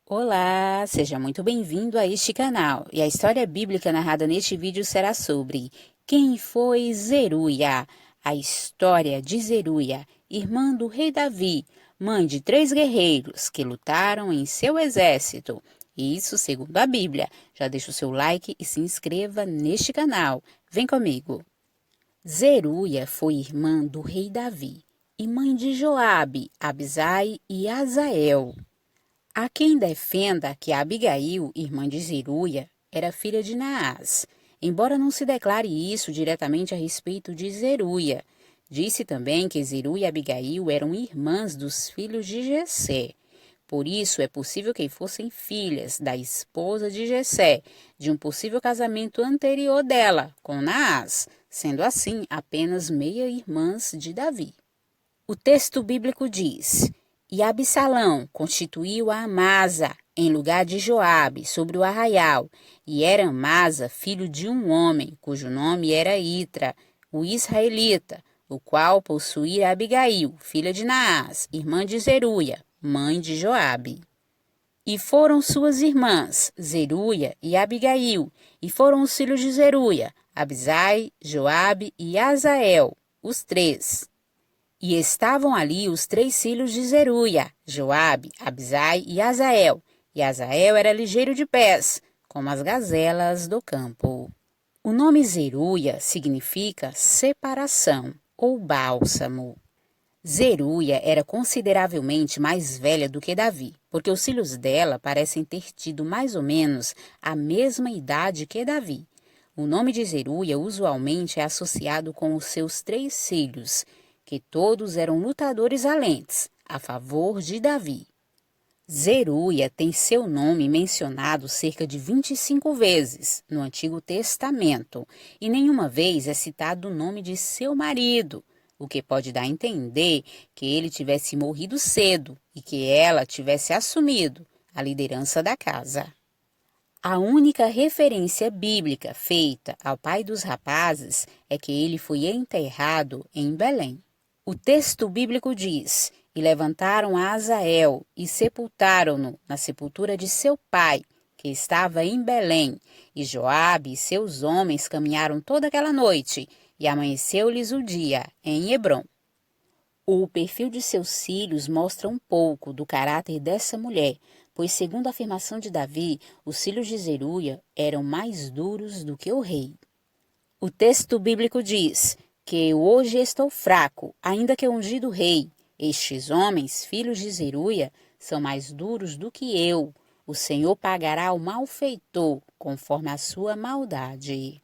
Olá, seja muito bem-vindo a este canal. E a história bíblica narrada neste vídeo será sobre quem foi Zeruia, a história de Zeruia, irmã do rei Davi, mãe de 3 guerreiros que lutaram em seu exército. Isso segundo a Bíblia. Já deixa o seu like e se inscreva neste canal. Vem comigo. Zeruia foi irmã do rei Davi e mãe de Joabe, Abisai e Azael. Há quem defenda que Abigail, irmã de Zeruia, era filha de Naás, embora não se declare isso diretamente a respeito de Zeruia. Disse também que Zeruia e Abigail eram irmãs dos filhos de Jessé. Por isso, é possível que fossem filhas da esposa de Jessé, de um possível casamento anterior dela, com Naás, sendo assim apenas meia-irmãs de Davi. O texto bíblico diz: E Absalão constituiu a Amasa em lugar de Joabe sobre o arraial, e era Amasa filho de um homem, cujo nome era Itra, o israelita, o qual possuía Abigail, filha de Naás, irmã de Zeruia, mãe de Joabe. E foram suas irmãs, Zeruia e Abigail, e foram os filhos de Zeruia, Abisai, Joabe e Azael, os 3. E estavam ali os 3 filhos de Zeruia, Joabe, Abisai e Azael. E Azael era ligeiro de pés, como as gazelas do campo. O nome Zeruia significa separação ou bálsamo. Zeruia era consideravelmente mais velha do que Davi, porque os filhos dela parecem ter tido mais ou menos a mesma idade que Davi. O nome de Zeruia usualmente é associado com os seus 3 filhos, que todos eram lutadores valentes, a favor de Davi. Zeruia tem seu nome mencionado cerca de 25 vezes no Antigo Testamento, e nenhuma vez é citado o nome de seu marido, o que pode dar a entender que ele tivesse morrido cedo e que ela tivesse assumido a liderança da casa. A única referência bíblica feita ao pai dos rapazes é que ele foi enterrado em Belém. O texto bíblico diz: E levantaram a Azael e sepultaram-no na sepultura de seu pai, que estava em Belém. E Joabe e seus homens caminharam toda aquela noite, e amanheceu-lhes o dia em Hebrom. O perfil de seus filhos mostra um pouco do caráter dessa mulher, pois, segundo a afirmação de Davi, os filhos de Zeruia eram mais duros do que o rei. O texto bíblico diz que hoje estou fraco, ainda que ungido rei. Estes homens, filhos de Zeruia, são mais duros do que eu. O Senhor pagará ao malfeitor conforme a sua maldade.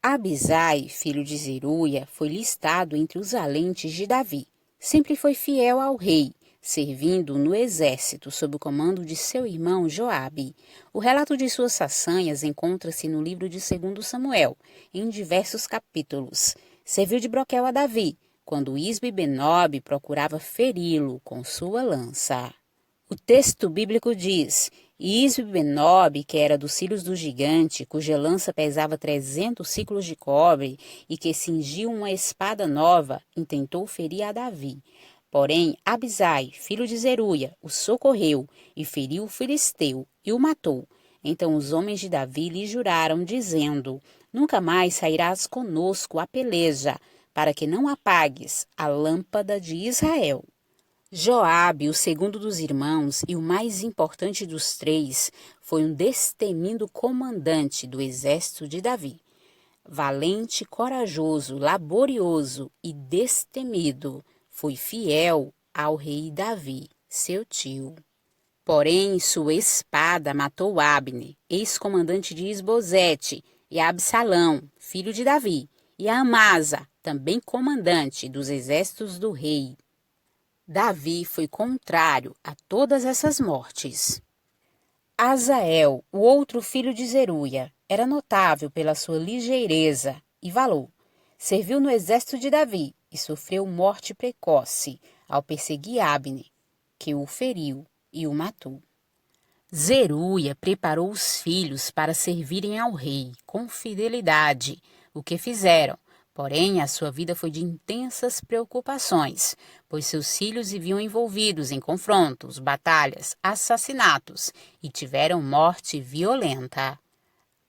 Abisai, filho de Zeruia, foi listado entre os valentes de Davi. Sempre foi fiel ao rei, servindo no exército sob o comando de seu irmão Joabe. O relato de suas façanhas encontra-se no livro de 2 Samuel, em diversos capítulos. Serviu de broquel a Davi, quando Isbi-Benob procurava feri-lo com sua lança. O texto bíblico diz: E Isbi-Benob, que era dos filhos do gigante, cuja lança pesava 300 siclos de cobre e que cingiu uma espada nova, intentou ferir a Davi. Porém, Abisai, filho de Zeruia, o socorreu e feriu o filisteu e o matou. Então os homens de Davi lhe juraram, dizendo: Nunca mais sairás conosco à peleja, para que não apagues a lâmpada de Israel. Joabe, o segundo dos irmãos e o mais importante dos 3, foi um destemido comandante do exército de Davi. Valente, corajoso, laborioso e destemido, foi fiel ao rei Davi, seu tio. Porém, sua espada matou Abner, ex-comandante de Isbosete, e Absalão, filho de Davi, e a Amasa, também comandante dos exércitos do rei. Davi foi contrário a todas essas mortes. Azael, o outro filho de Zeruia, era notável pela sua ligeireza e valor. Serviu no exército de Davi e sofreu morte precoce ao perseguir Abner, que o feriu e o matou. Zeruia preparou os filhos para servirem ao rei com fidelidade, o que fizeram, Porém, a sua vida foi de intensas preocupações, pois seus filhos viviam envolvidos em confrontos, batalhas, assassinatos e tiveram morte violenta.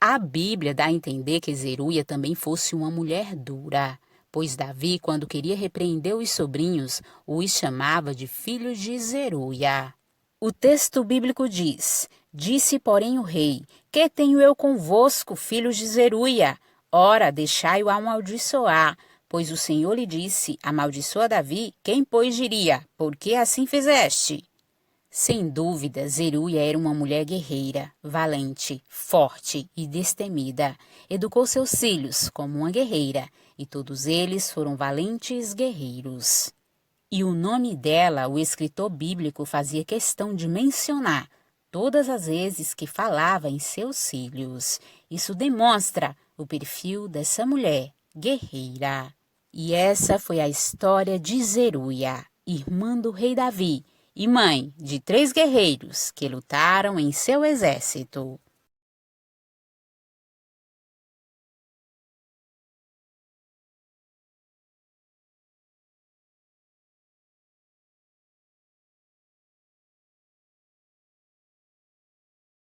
A Bíblia dá a entender que Zeruia também fosse uma mulher dura, pois Davi, quando queria repreender os sobrinhos, os chamava de filhos de Zeruia. O texto bíblico diz: Disse, porém, o rei: Que tenho eu convosco, filhos de Zeruia? Ora, deixai-o amaldiçoar, pois o Senhor lhe disse: Amaldiçoa Davi, quem, pois, diria? Por que assim fizeste? Sem dúvida, Zeruia era uma mulher guerreira, valente, forte e destemida. Educou seus filhos como uma guerreira, e todos eles foram valentes guerreiros. E o nome dela, o escritor bíblico fazia questão de mencionar todas as vezes que falava em seus filhos. Isso demonstra o perfil dessa mulher guerreira. E essa foi a história de Zeruia, irmã do rei Davi e mãe de 3 guerreiros que lutaram em seu exército.